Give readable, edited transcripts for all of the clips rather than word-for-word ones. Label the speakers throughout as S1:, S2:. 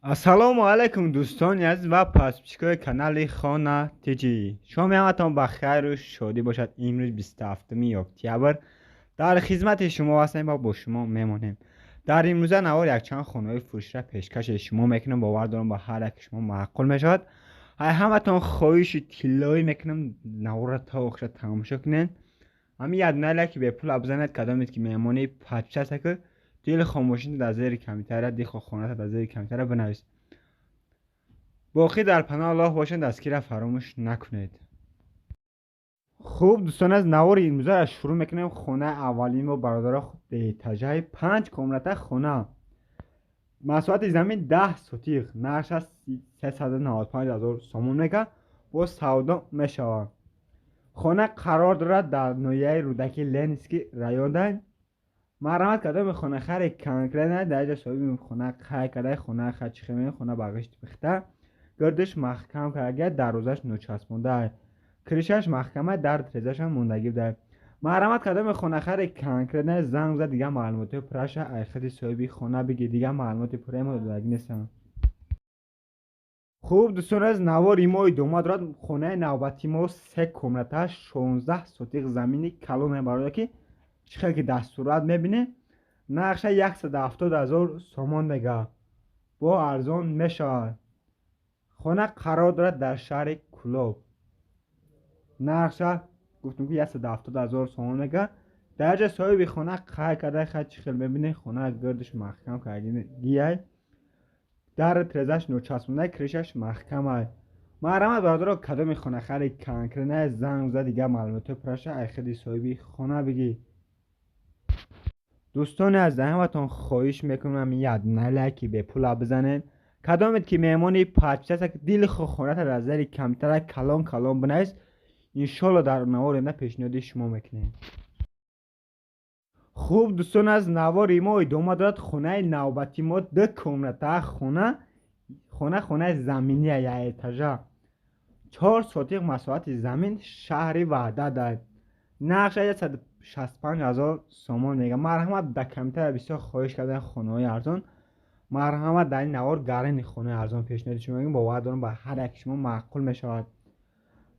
S1: assalomu alaykum دوستانی عزیز و پسپچیکای کانال خانه تیجی. شما همتون بخیر و شادی باشد. امروز 27 اکتبر در خدمت شما هستیم و با شما میمونیم. در این روزه نوار یک چند خانه فروش را پیشکش شما میکنم. باور دارم با هر یک شما معقول میشد. همتون خواهش طلایی میکنم نوار را تا آخر تماشا کنین. همین یاد که به پول بزنید کدامید که میمونی پچ است که دیل خاموشی در زیر کامپیوتر دیل خانه در زیر کامپیوتر بنویس. باقی در پناه الله باشند، دستگیر فراموش نکنید. خوب دوستان، از نوار این روزه را شروع میکنیم. خونه اولین و برادر خود تجای 5 کامرته خونه، مساحت زمین 10 سوتیق، نقش از 395,000 سومون میگه با سودا میشود. خونه قرار دارد در نویه رودکی لنسکی رایون دهیم. مرمت کدام خونه خری کنکرینه در جا صاحبی خونه خی کرده خونه خچ خیمه خونه بغشت بخته گردش محکم کرده دروازش نوچسبونده کریشش محکمه در تریزش هم موندگی بوده. مرمت کدام خونه خری کنکرینه زنگ زد دیگه معلوماتی پرش ایخدی صاحبی خونه بگی دیگه معلوماتی پره ما دادگی نیستم. خوب دوستان، از نوار ایمای دوماد راد خونه نوبتی ما 3 کمرته 16 سوتیق زمینی کلون برای که چخیل که دستورات میبینه. نقشه 170,000 سومان میگه با ارزان میشه. خونه قرار دارد در شهر کلوب. نقشه گفتم که 170,000 سومان میگه. درجه صاحب خونه خیلی کرده خیلی چخیل میبینه. خونه گردش محکم کرده گیه در ترزش نوچسبونده کریشش محکمه. مرمت برادر کدام خونه خیلی کنکرینه زنگ زد دیگه معلومات پرشه ایخدی صاحبی خونه بگی. دوستان از همتون خواهش میکنم یاد نلکی به پول بزنین. کدامت که میمونی پچه است که دیل خونت در زیر کمتر کلان کلان بنویس. انشالله در نوار نه پیشنهادی شما میکنیم. خوب دوستان، از نوار ما ادامه دارد. خونه نوبتی ما 2 کمرته خونه زمینی یا اتاژه 4 سوتیق مساحت زمین شهری وعده دارد. نقشه 165,000 سومان میگه. مرحمت در کمتر بسیار خواهش کردن خونه های ارزان. مرحمت در این نوار گرین خونه ارزان پیشنهاد شما میگم. باور دارم با هر یک شما معقول میشود.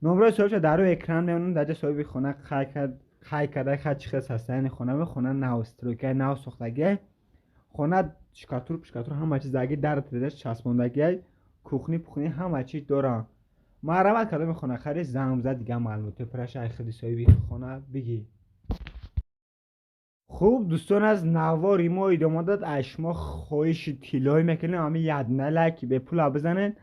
S1: نمره صاحبش در روی اکران میمونم. در صاحب خونه خی کرده خیلی چخص هستن خونه و خونه نو استروکه نو ساختگی خونه شکاتور پشکاتور همه چیز داگی در تریدش چسبوندگی کوخنی پخنی همه چیز دارم. مرمت کدام خونه خری زنگ زد دیگه معلومات پرش ایخدی صاحبی خونه بگی. خوب دوستان، از نوار ما ادامه داد. اشما خواهش طلایی میکنیم همه یاد نلکی به پول بزنین.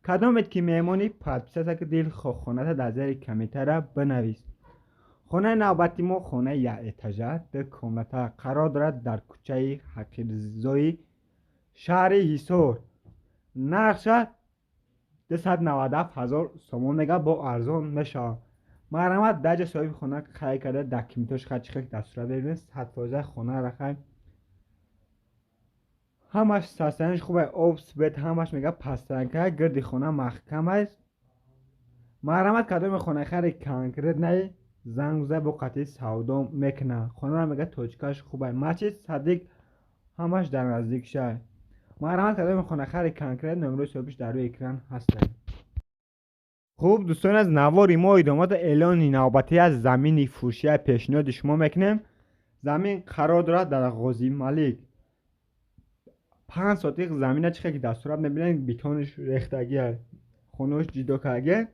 S1: کدامت که میمونی پادپسه که دیل خونه در زیر کمیتر بنویس. خونه نوبتی ما خونه یا اتاژه 2 کمرته قرار دارد در کوچه حقیرزایی شهر هیسور. نقشه 297,000 سومون میگه با ارزان میشه. مرمت درجه صاحب خونه خیلی کرده دکیمیتوش خیلی دستوره ببینید 100% خونه را خیلی همش سستنش خوبه. اوبس بیت همش میگه پسترنکه گردی خونه محکم است. مرمت کدام خونه خیلی کنکریت نه زنگ زده با قطعی سودا میکنه. خونه را میگه توچکاش خوبه مچی صدیق همش در نزدیک شه. مرمت کدام خونه خیلی کنکریت نمره صاحبش در روی اکران هسته. خوب دوستان، از نوار ما ادامه اعلان نوبتی از زمین فروشی پیشنهاد شما میکنیم. زمین قرار دارد در غازی ملک 5 سوتیق زمین چخه که دستورات میبینن بیتونش ریختگی خونوش جیدو کرده.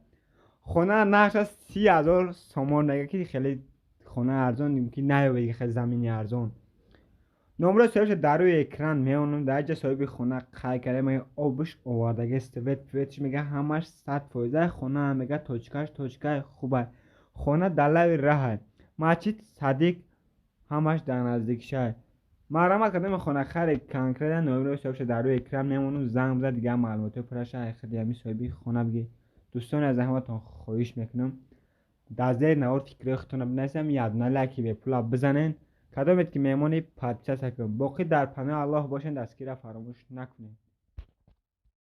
S1: خونه نقش از 30,000 سومان نگه که خیلی خونه ارزان که نه خیلی زمینی ارزان. نمره صاحبش در روی اکران میونم. در جا صاحب خونه خیلی کرده میگه آبش آوردگه استویت پیوتش میگه همش 100% خونه میگه توچکش خوبه. خونه در لوی راه مچید صدیق همش در نزدیک شه. مرمت کدام خونه خیلی کنکریت نمره صاحبش در روی اکران میمونم. زنگ بزن دیگه معلومات پرش ایخدی همی صاحبی خونه بگی. دوستان از همتون خواهش میکنم در زیر نوار فکر خودتون بنویسم یاد نلکی به پول بزنین. کدامت که میمونی پادپسه کن. باقی در پناه الله باشین، دستگیر فراموش نکنین.